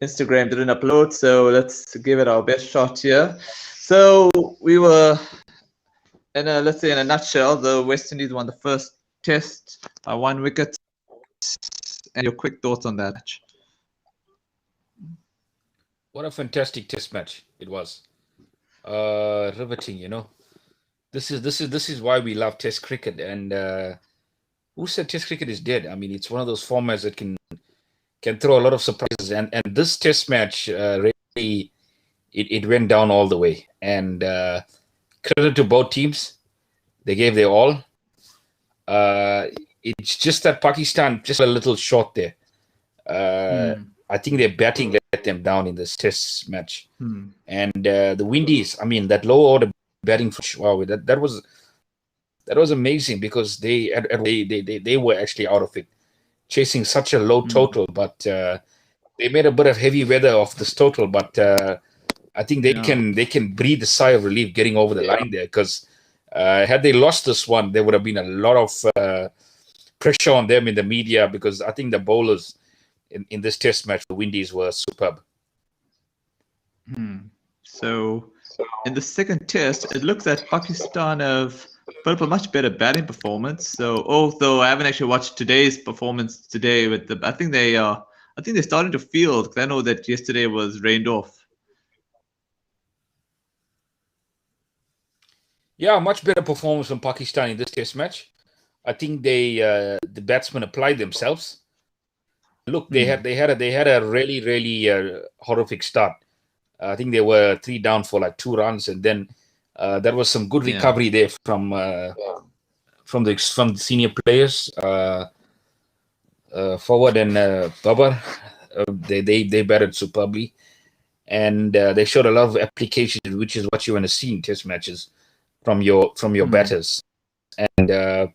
Instagram didn't upload, so let's give it our best shot here. So we were let's say in a nutshell, the West Indies won the first test by 1 wicket. And your quick thoughts on that match? What a fantastic test match it was. Riveting, This is why we love test cricket. And who said test cricket is dead? I mean, it's one of those formats that can throw a lot of surprises. And this test match really it went down all the way. And credit to both teams. They gave their all. It's just that Pakistan just a little short there. I think their batting let them down in this test match. And the Windies, I mean, that low order batting, wow, that was amazing, because they were actually out of it, chasing such a low total, but they made a bit of heavy weather of this total. But I think they can breathe a sigh of relief getting over the line there, because had they lost this one, there would have been a lot of pressure on them in the media, because I think the bowlers in this test match, the Windies, were superb. So in the second test, it looks like Pakistan have put up a much better batting performance. So although I haven't actually watched today's performance today, I think they're starting to field, because I know that yesterday was rained off. Yeah, much better performance from Pakistan in this test match. I think the batsmen applied themselves. Look, they had a really horrific start. I think they were 3 down for like 2 runs, and then there was some good recovery there from the senior players, forward and Babar. They batted superbly, and they showed a lot of application, which is what you want to see in test matches from your batters. And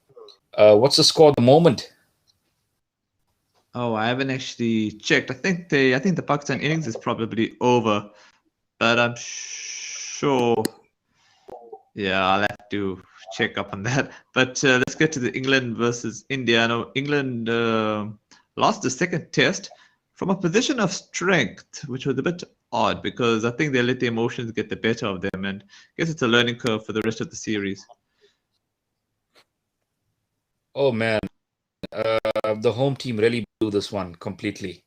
what's the score at the moment? Oh, I haven't actually checked. I think the Pakistan innings is probably over, but I'm sure. Yeah, I'll have to check up on that. But let's get to the England versus India. I know England lost the second test from a position of strength, which was a bit odd, because I think they let the emotions get the better of them, and I guess it's a learning curve for the rest of the series. Oh man, the home team really blew this one completely.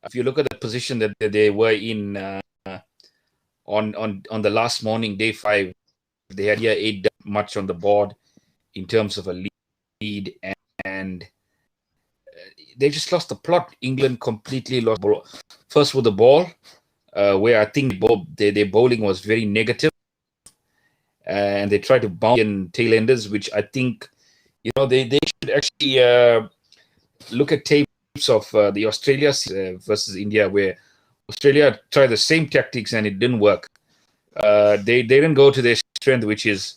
If you look at the position that they were in on the last morning, day 5, they had 8 much on the board in terms of a lead, and they just lost the plot. England completely lost first with the ball, where I think their bowling was very negative, and they tried to bounce in tail enders, which I think they should actually look at tapes of the Australia versus India, where Australia tried the same tactics and it didn't work. They didn't go to their strength, which is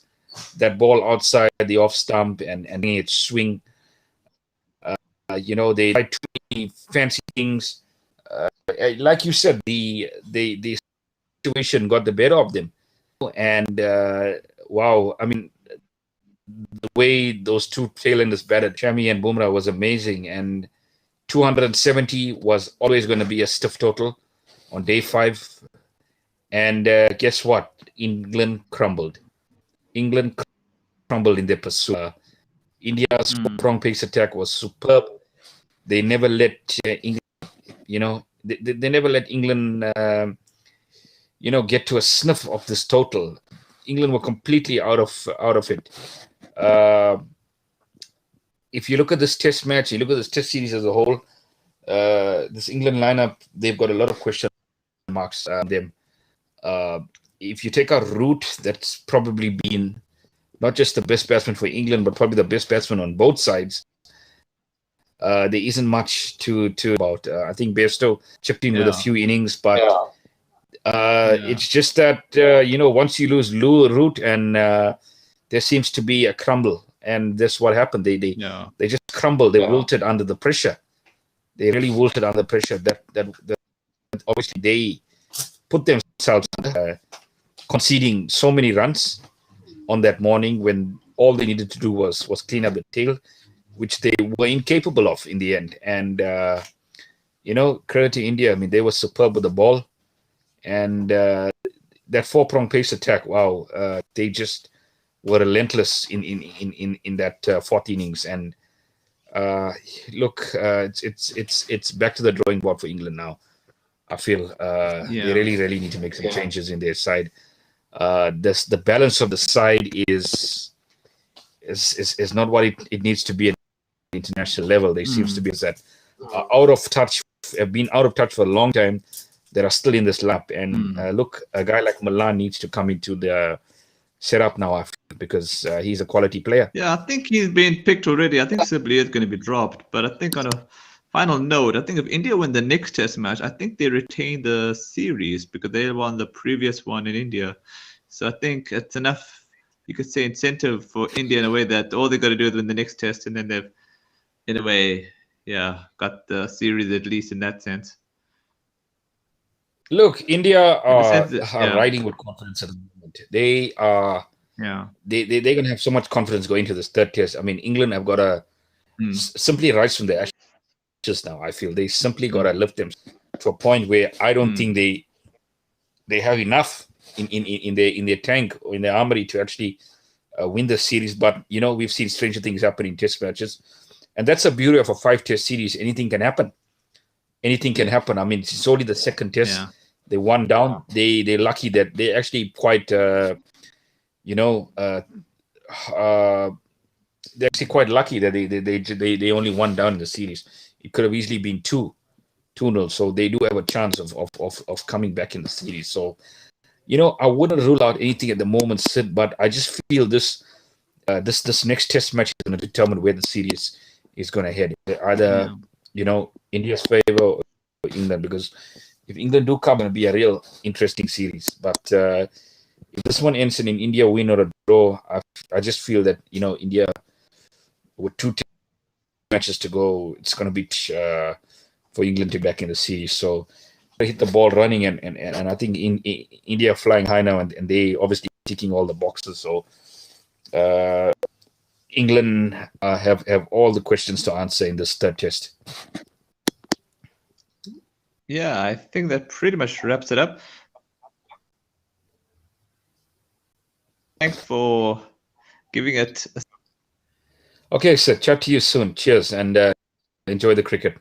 that ball outside the off stump and it swing. They tried too many fancy things. Like you said, the situation got the better of them, and wow, I mean, the way those 2 tailenders batted, Shami and Bumrah, was amazing. And 270 was always going to be a stiff total on day 5. And guess what? England crumbled. England crumbled in their pursuit. India's strong pace attack was superb. They never let England, they never let England, get to a sniff of this total. England were completely out of it. If you look at this test match, you look at this test series as a whole, this England lineup, they've got a lot of question marks on them. If you take out Root, that's probably been not just the best batsman for England, but probably the best batsman on both sides. There isn't much to about. I think Bairstow chipped in with a few innings, but it's just that once you lose Root, and there seems to be a crumble, and that's what happened. They just crumbled. They wilted under the pressure. They really wilted under pressure. That obviously they put themselves conceding so many runs on that morning, when all they needed to do was clean up the tail, which they were incapable of in the end. And credit to India. I mean, they were superb with the ball, and that four-prong pace attack. Wow, they just were relentless in that fourth innings. And look, it's back to the drawing board for England now. I feel they really need to make some changes in their side. The balance of the side is not what it needs to be at international level. There seems to be that out of touch, have been out of touch for a long time, that are still in this lap. And look, a guy like Milan needs to come into the setup now, I feel, because he's a quality player. Yeah, I think he's been picked already. I think Sibley is going to be dropped. But I think on a final note, I think if India win the next test match, I think they retain the series because they won the previous one in India. So I think it's enough, you could say, incentive for India in a way that all they got to do is win the next test, and then they've, in a way, got the series at least in that sense. Look, India are riding with confidence at the moment. They are. Yeah. They're going to have so much confidence going to this third test. I mean, England have got to simply rise from the ashes now. I feel they simply got to lift them to a point where I don't think they have enough in their tank or in their armory to actually win the series. But we've seen stranger things happen in test matches, and that's the beauty of a 5-test series. Anything can happen. Anything can happen. I mean, it's only the second test. Yeah. They won down. They're lucky that they actually quite they're actually quite lucky that they only won down in the series. It could have easily been 2-0. So they do have a chance of coming back in the series. So I wouldn't rule out anything at the moment, Sid, but I just feel this next test match is going to determine where the series is going to head. Either India's favor or England, because if England do come, it's going to be a real interesting series. But if this one ends in an India win or a draw, I just feel that India, with 2 matches to go, it's going to be for England to be back in the series. So they hit the ball running, and I think India flying high now, and they obviously ticking all the boxes. So England have all the questions to answer in this third test. Yeah, I think that pretty much wraps it up. Thanks for giving it. Okay, so chat to you soon. Cheers, and enjoy the cricket.